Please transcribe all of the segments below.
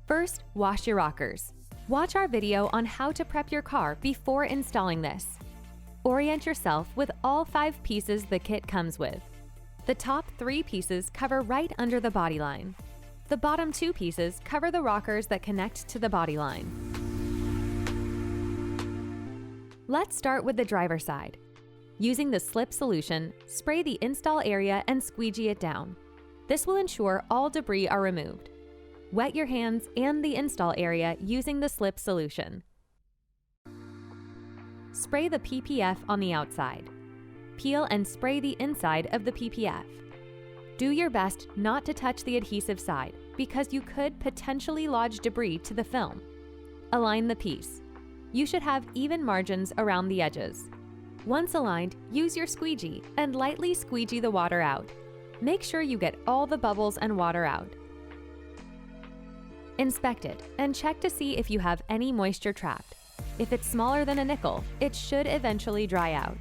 First, wash your rockers. Watch our video on how to prep your car before installing this. Orient yourself with all 5 pieces the kit comes with. The top 3 pieces cover right under the body line. The bottom 2 pieces cover the rockers that connect to the body line. Let's start with the driver's side. Using the slip solution, spray the install area and squeegee it down. This will ensure all debris are removed. Wet your hands and the install area using the slip solution. Spray the PPF on the outside. Peel and spray the inside of the PPF. Do your best not to touch the adhesive side because you could potentially lodge debris to the film. Align the piece. You should have even margins around the edges. Once aligned, use your squeegee and lightly squeegee the water out. Make sure you get all the bubbles and water out. Inspect it and check to see if you have any moisture trapped. If it's smaller than a nickel, it should eventually dry out.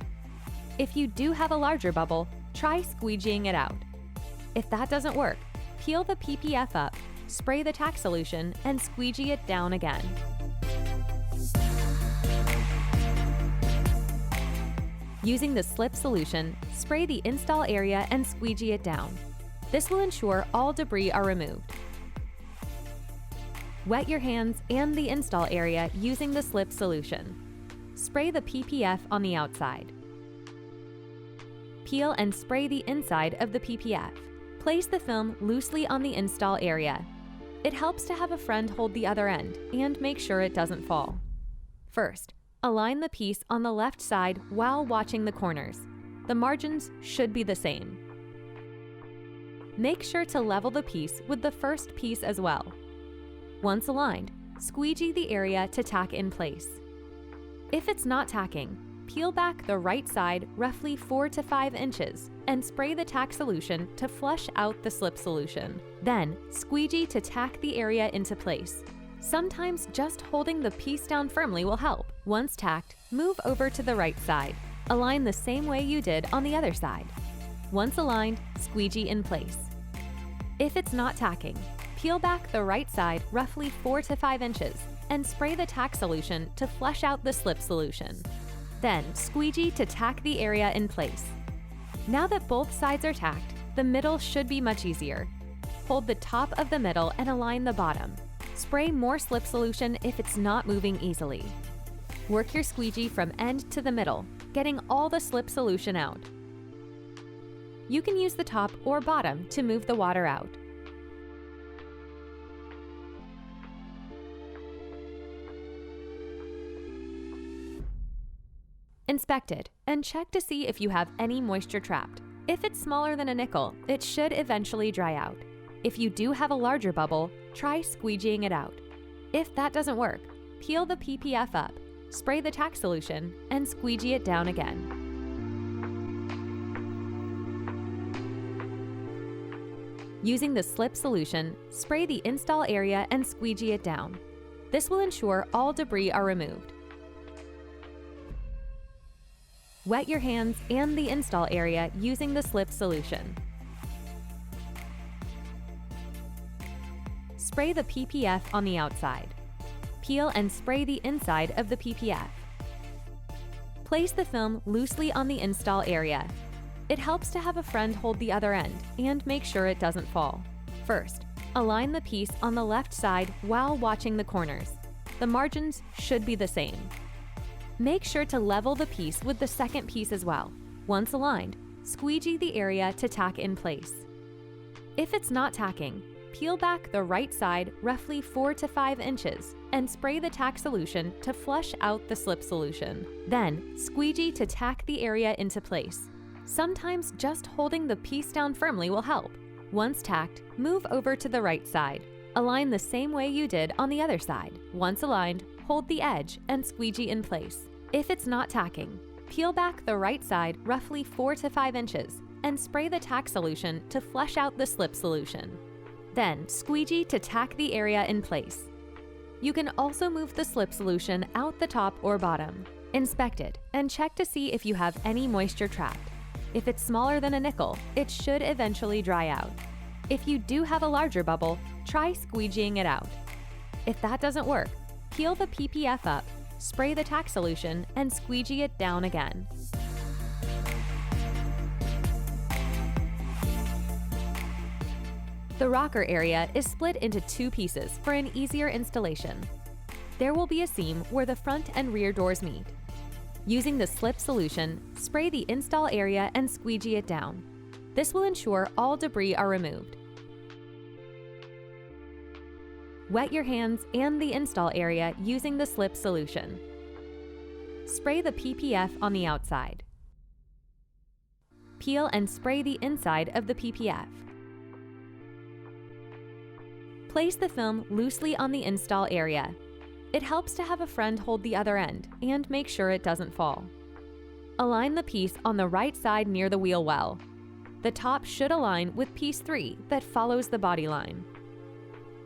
If you do have a larger bubble, try squeegeeing it out. If that doesn't work, peel the PPF up, spray the tack solution, and squeegee it down again. Using the slip solution, spray the install area and squeegee it down. This will ensure all debris are removed. Wet your hands and the install area using the slip solution. Spray the PPF on the outside. Peel and spray the inside of the PPF. Place the film loosely on the install area. It helps to have a friend hold the other end and make sure it doesn't fall. First, align the piece on the left side while watching the corners. The margins should be the same. Make sure to level the piece with the first piece as well. Once aligned, squeegee the area to tack in place. If it's not tacking, peel back the right side roughly 4 to 5 inches and spray the tack solution to flush out the slip solution. Then, squeegee to tack the area into place. Sometimes just holding the piece down firmly will help. Once tacked, move over to the right side. Align the same way you did on the other side. Once aligned, squeegee in place. If it's not tacking, peel back the right side roughly 4 to 5 inches and spray the tack solution to flush out the slip solution. Then, squeegee to tack the area in place. Now that both sides are tacked, the middle should be much easier. Hold the top of the middle and align the bottom. Spray more slip solution if it's not moving easily. Work your squeegee from end to the middle, getting all the slip solution out. You can use the top or bottom to move the water out. Inspect it and check to see if you have any moisture trapped. If it's smaller than a nickel, it should eventually dry out. If you do have a larger bubble, try squeegeeing it out. If that doesn't work, peel the PPF up, spray the tack solution, and squeegee it down again. Using the slip solution, spray the install area and squeegee it down. This will ensure all debris are removed. Wet your hands and the install area using the slip solution. Spray the PPF on the outside. Peel and spray the inside of the PPF. Place the film loosely on the install area. It helps to have a friend hold the other end and make sure it doesn't fall. First, align the piece on the left side while watching the corners. The margins should be the same. Make sure to level the piece with the second piece as well. Once aligned, squeegee the area to tack in place. If it's not tacking, peel back the right side roughly 4 to 5 inches and spray the tack solution to flush out the slip solution. Then, squeegee to tack the area into place. Sometimes just holding the piece down firmly will help. Once tacked, move over to the right side. Align the same way you did on the other side. Once aligned, hold the edge and squeegee in place. If it's not tacking, peel back the right side roughly 4 to 5 inches and spray the tack solution to flush out the slip solution. Then, squeegee to tack the area in place. You can also move the slip solution out the top or bottom. Inspect it and check to see if you have any moisture trapped. If it's smaller than a nickel, it should eventually dry out. If you do have a larger bubble, try squeegeeing it out. If that doesn't work, peel the PPF up, spray the tack solution, and squeegee it down again. The rocker area is split into two pieces for an easier installation. There will be a seam where the front and rear doors meet. Using the slip solution, spray the install area and squeegee it down. This will ensure all debris are removed. Wet your hands and the install area using the slip solution. Spray the PPF on the outside. Peel and spray the inside of the PPF. Place the film loosely on the install area. It helps to have a friend hold the other end and make sure it doesn't fall. Align the piece on the right side near the wheel well. The top should align with piece 3 that follows the body line.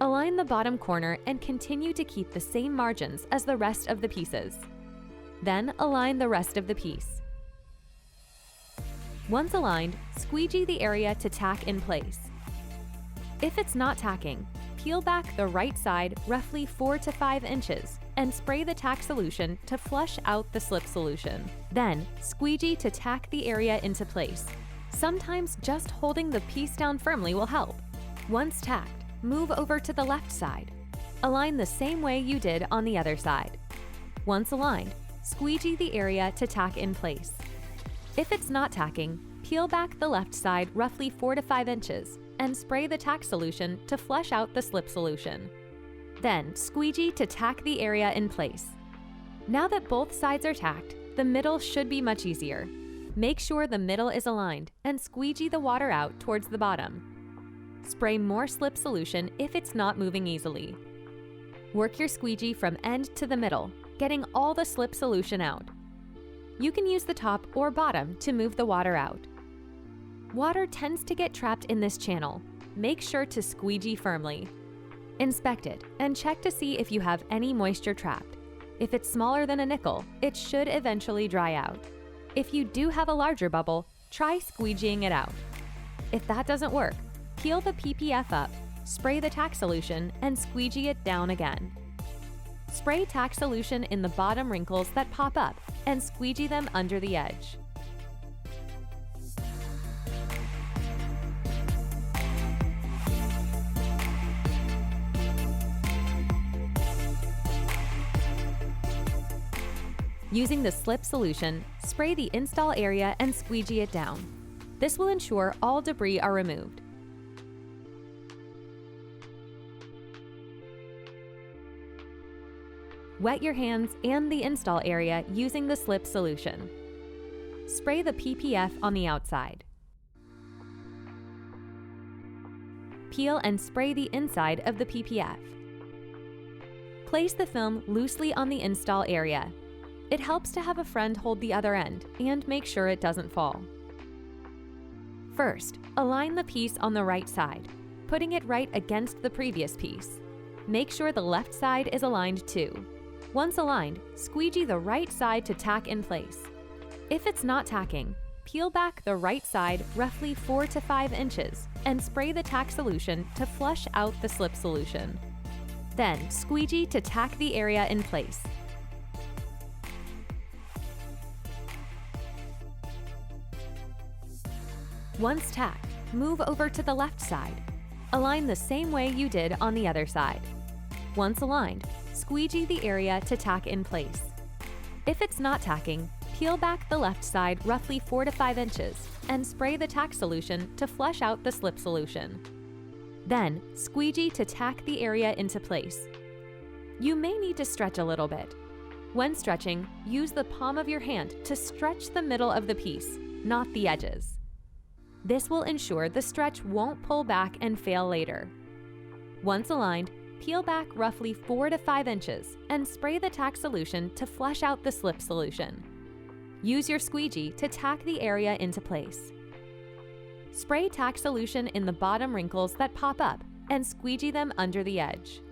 Align the bottom corner and continue to keep the same margins as the rest of the pieces. Then align the rest of the piece. Once aligned, squeegee the area to tack in place. If it's not tacking, peel back the right side roughly 4 to 5 inches and spray the tack solution to flush out the slip solution. Then, squeegee to tack the area into place. Sometimes just holding the piece down firmly will help. Once tacked, move over to the left side. Align the same way you did on the other side. Once aligned, squeegee the area to tack in place. If it's not tacking, peel back the left side roughly 4 to 5 inches and spray the tack solution to flush out the slip solution. Then, squeegee to tack the area in place. Now that both sides are tacked, the middle should be much easier. Make sure the middle is aligned and squeegee the water out towards the bottom. Spray more slip solution if it's not moving easily. Work your squeegee from end to the middle, getting all the slip solution out. You can use the top or bottom to move the water out. Water tends to get trapped in this channel. Make sure to squeegee firmly. Inspect it and check to see if you have any moisture trapped. If it's smaller than a nickel, it should eventually dry out. If you do have a larger bubble, try squeegeeing it out. If that doesn't work, peel the PPF up, spray the tack solution, and squeegee it down again. Spray tack solution in the bottom wrinkles that pop up and squeegee them under the edge. Using the slip solution, spray the install area and squeegee it down. This will ensure all debris are removed. Wet your hands and the install area using the slip solution. Spray the PPF on the outside. Peel and spray the inside of the PPF. Place the film loosely on the install area. It helps to have a friend hold the other end and make sure it doesn't fall. First, align the piece on the right side, putting it right against the previous piece. Make sure the left side is aligned too. Once aligned, squeegee the right side to tack in place. If it's not tacking, peel back the right side roughly 4 to 5 inches and spray the tack solution to flush out the slip solution. Then, squeegee to tack the area in place. Once tacked, move over to the left side. Align the same way you did on the other side. Once aligned, squeegee the area to tack in place. If it's not tacking, peel back the left side roughly 4 to 5 inches and spray the tack solution to flush out the slip solution. Then, squeegee to tack the area into place. You may need to stretch a little bit. When stretching, use the palm of your hand to stretch the middle of the piece, not the edges. This will ensure the stretch won't pull back and fail later. Once aligned, peel back roughly 4 to 5 inches and spray the tack solution to flush out the slip solution. Use your squeegee to tack the area into place. Spray tack solution in the bottom wrinkles that pop up and squeegee them under the edge.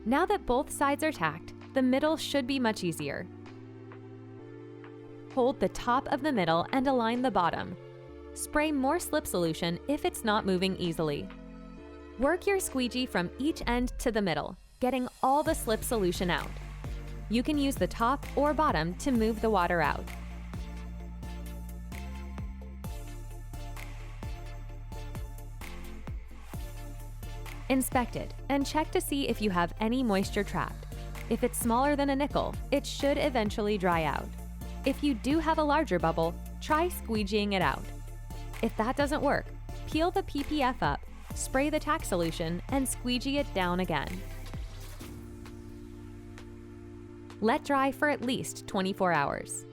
Now that both sides are tacked, the middle should be much easier. Hold the top of the middle and align the bottom. Spray more slip solution if it's not moving easily. Work your squeegee from each end to the middle, getting all the slip solution out. You can use the top or bottom to move the water out. Inspect it and check to see if you have any moisture trapped. If it's smaller than a nickel, it should eventually dry out. If you do have a larger bubble, try squeegeeing it out. If that doesn't work, peel the PPF up, spray the tack solution, and squeegee it down again. Let dry for at least 24 hours.